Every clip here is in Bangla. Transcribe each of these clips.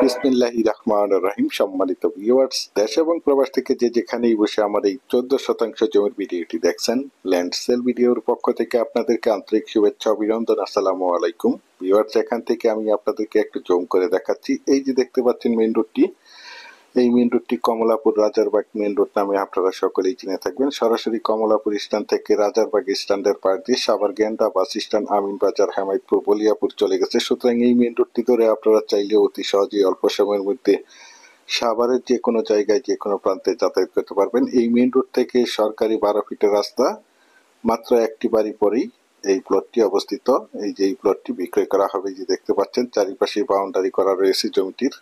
বিসমিল্লাহির রহমানির রহিম। সম্মানিত ভিউয়ার্স, দেশ এবং প্রবাস থেকে যে যেখানেই বসে আমার এই 14% জমির ভিডিওটি দেখছেন, ল্যান্ড সেল ভিডিওর পক্ষ থেকে আপনাদেরকে আন্তরিক শুভেচ্ছা অভিনন্দন। আসসালামু আলাইকুম ভিউয়ার্স। এখান থেকে আমি আপনাদেরকে একটু জুম করে দেখাচ্ছি। এই যে দেখতে পাচ্ছেন মেইন রোডটি, এই মেইন রোডটি কমলাপুর রাজারবাগ মেইন রোড নামে আপনারা সকলেই চিনে থাকবেন। সরাসরি কমলাপুর স্ট্যান্ড থেকে রাজারবাগ স্ট্যান্ডের পাশ দিয়ে সাভার গেন্ডা বাস স্ট্যান্ড, আমিন বাজার, হেমায়তপুর, বলিয়াপুর চলে গেছে। সুতরাং এই মেইন রোডটি ধরে আপনারা চাইলে অতি সহজেই অল্প সময়ের মধ্যে সাভারের যে কোনো জায়গায় যে কোনো প্রান্তে যাতায়াত করতে পারবেন। এই মেইন রোড থেকে সরকারি 12 ফিটের রাস্তা, মাত্র একটি বাড়ি পরেই এই প্লটটি অবস্থিত। এই যে এই প্লটটি বিক্রয় করা হবে, যে দেখতে পাচ্ছেন চারিপাশে বাউন্ডারি করা রয়েছে জমিটির।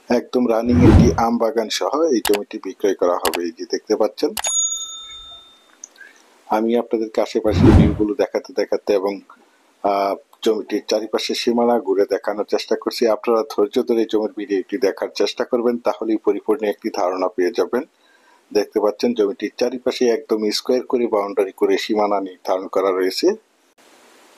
একদম রানিং একটি আম বাগান সহ এই জমিটি বিক্রয় করা হবে। এই যে দেখতে পাচ্ছেন, আমি আপনাদেরকে আশেপাশের ভিউগুলো দেখাতে দেখাতে এবং জমিটির চারিপাশে সীমানা ঘুরে দেখানোর চেষ্টা করছি। আপনারা ধৈর্য ধরে জমির ভিডিওটি দেখার চেষ্টা করবেন, তাহলেই পরিপূর্ণ একটি ধারণা পেয়ে যাবেন। দেখতে পাচ্ছেন জমিটির চারিপাশে একদম স্কোয়ার করে বাউন্ডারি করে সীমানা নির্ধারণ করা রয়েছে।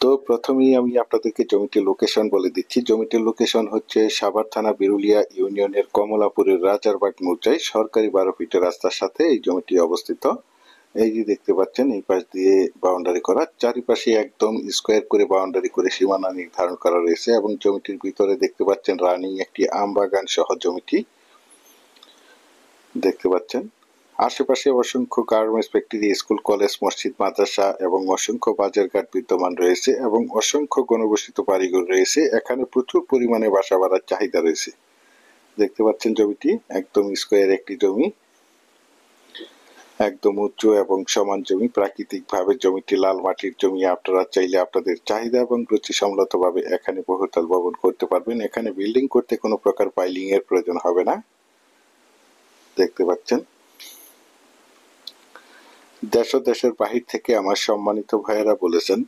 তো প্রথমেই আমি আপনাদেরকে জমিটির লোকেশন বলে দিচ্ছি। জমিটির লোকেশন হচ্ছে সাভার থানা বিরুলিয়া ইউনিয়নের কমলাপুরের রাজারবাগ মৌজায় সরকারি 12 ফিটের রাস্তার সাথে এই জমিটি অবস্থিত। এই যে দেখতে পাচ্ছেন, এই পাশ দিয়ে বাউন্ডারি করা, চারিপাশে একদম স্কোয়ার করে বাউন্ডারি করে সীমানা নির্ধারণ করা রয়েছে। এবং জমিটির ভিতরে দেখতে পাচ্ছেন রানিং একটি আম বাগান সহ জমিটি দেখতে পাচ্ছেন। আশেপাশে অসংখ্য গার্মেন্টস ফ্যাক্টরি, স্কুল, কলেজ, মসজিদ, মাদ্রাসা এবং অসংখ্য বাজারঘাট বিদ্যমান রয়েছে এবং অসংখ্য ঘনবসতিত বাড়িঘর রয়েছে। এখানে প্রচুর পরিমাণে বাসা বাড়ার চাহিদা রয়েছে। দেখতে পাচ্ছেন জমিটি একদম স্কোয়ার একটি জমি, একদম উঁচু এবং সমান জমি। প্রাকৃতিকভাবে জমিটি লাল মাটির জমি। আপনারা চাইলে আপনাদের চাহিদা এবং রুচি সম্মতভাবে এখানে বহুতল ভবন করতে পারবেন। এখানে বিল্ডিং করতে কোনো প্রকার পাইলিং এর প্রয়োজন হবে না। দেখতে পাচ্ছেন, দেশ ও দেশের বাহির থেকে আমার সম্মানিত ভাইয়েরা বলেছেন,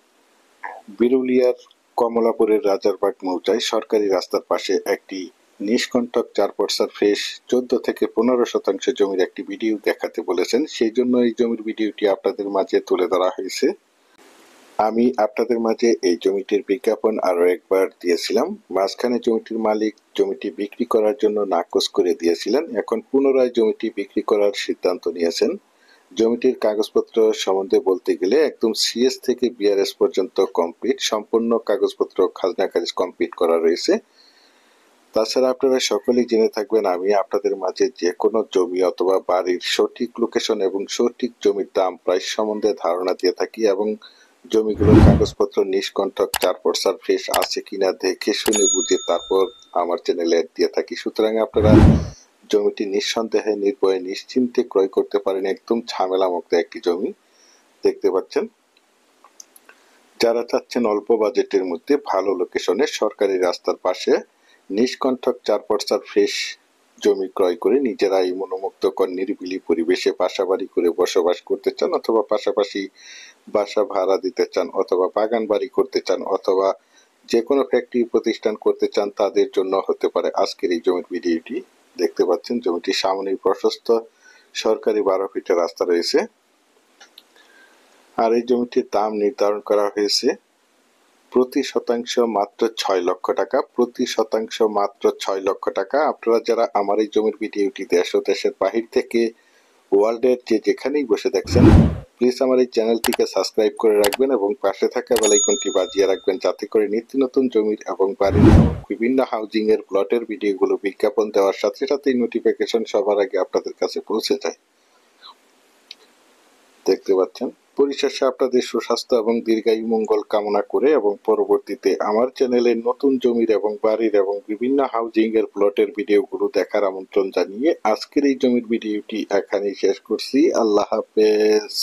বিরুলিয়ার কমলাপুরের রাজারবাগ মৌজায় সরকারি রাস্তার পাশে একটি নিষ্কণ্টক 4 পর্সার ফ্রেশ 14 থেকে 15% জমির একটি ভিডিও দেখাতে বলেছেন। সেই জন্য এই জমির ভিডিওটি আপনাদের মাঝে তুলে ধরা হয়েছে। আমি আপনাদের মাঝে এই জমিটির বিজ্ঞাপন আরো একবার দিয়েছিলাম। মাঝখানে জমিটির মালিক জমিটি বিক্রি করার জন্য নাকচ করে দিয়েছিলেন। এখন পুনরায় জমিটি বিক্রি করার সিদ্ধান্ত নিয়েছেন। জমিটির কাগজপত্র সম্বন্ধে বলতে গেলে একদম সিএস থেকে বিআরএস পর্যন্ত কমপ্লিট, সম্পূর্ণ কাগজপত্র খাজনা খারিজ কমপ্লিট করা রয়েছে। তাছাড়া আপনারা সকলেই জেনে থাকবেন, আমি আপনাদের মাঝে যে কোনো জমি অথবা বাড়ির সঠিক লোকেশন এবং সঠিক জমির দাম প্রাইস সম্বন্ধে ধারণা দিয়ে থাকি এবং জমিগুলোর কাগজপত্র নিষ্কণ্টক 4 পর্সার ফ্রেশ আছে কিনা দেখে শুনে বুঝে তারপর আমার চ্যানেলে অ্যাড দিয়ে থাকি। সুতরাং আপনারা জমিটি নিঃসন্দেহে নির্ভয়ে নিশ্চিন্তে ক্রয় করতে পারেন। একদম ঝামেলা মুক্ত একটি জমি দেখতে পাচ্ছেন। যারা চাচ্ছেন অল্প বাজেটের মধ্যে ভালো লোকেশনে সরকারি রাস্তার পাশে নিষ্কণ্টক 4 পর্সার ফ্রেশ জমি ক্রয় করে নিজেরাই মনোমুগ্ধকর নিরিবিলি পরিবেশে বাসা বাড়ি করে বসবাস করতে চান, অথবা পাশাপাশি বাসা ভাড়া দিতে চান, অথবা বাগান বাড়ি করতে চান, অথবা যে কোনো ফ্যাক্টরি প্রতিষ্ঠান করতে চান, তাদের জন্য হতে পারে আজকের এই জমির ভিডিওটি। দেখতে পাচ্ছেন জমিটির সামনেই প্রশস্ত সরকারি 12 ফিটের রাস্তা রয়েছে। আর এই জমিটির দাম নির্ধারণ করা হয়েছে প্রতি শতাংশ মাত্র 6 লক্ষ টাকা। প্রতি শতাংশ মাত্র 6 লক্ষ টাকা। আপনারা যারা আমার এই জমির ভিডিওটি দেশ ও দেশের বাহির থেকে ওয়ার্ল্ডের যে যেখানেই বসে দেখছেন, প্লিজ আমার এই চ্যানেলটিকে সাবস্ক্রাইব করে রাখবেন এবং পাশে থাকা বেল আইকনটি বাজিয়ে রাখবেন, যাতে করে নিত্য নতুন জমির এবং বাড়ির বিভিন্ন হাউজিং এর প্লটের ভিডিওগুলো বিজ্ঞাপন দেওয়ার সাথে সাথেই নোটিফিকেশন সবার আগে আপনাদের কাছে পৌঁছে যায়। দেখতে পাচ্ছেন, পরিশেষে আপনাদের সুস্বাস্থ্য এবং দীর্ঘায়ু মঙ্গল কামনা করে এবং পরবর্তীতে আমার চ্যানেলে নতুন জমির এবং বাড়ির এবং বিভিন্ন হাউজিং এর প্লটের ভিডিওগুলো দেখার আমন্ত্রণ জানিয়ে আজকের এই জমির ভিডিওটি এখানেই শেষ করছি। আল্লাহ হাফেজ।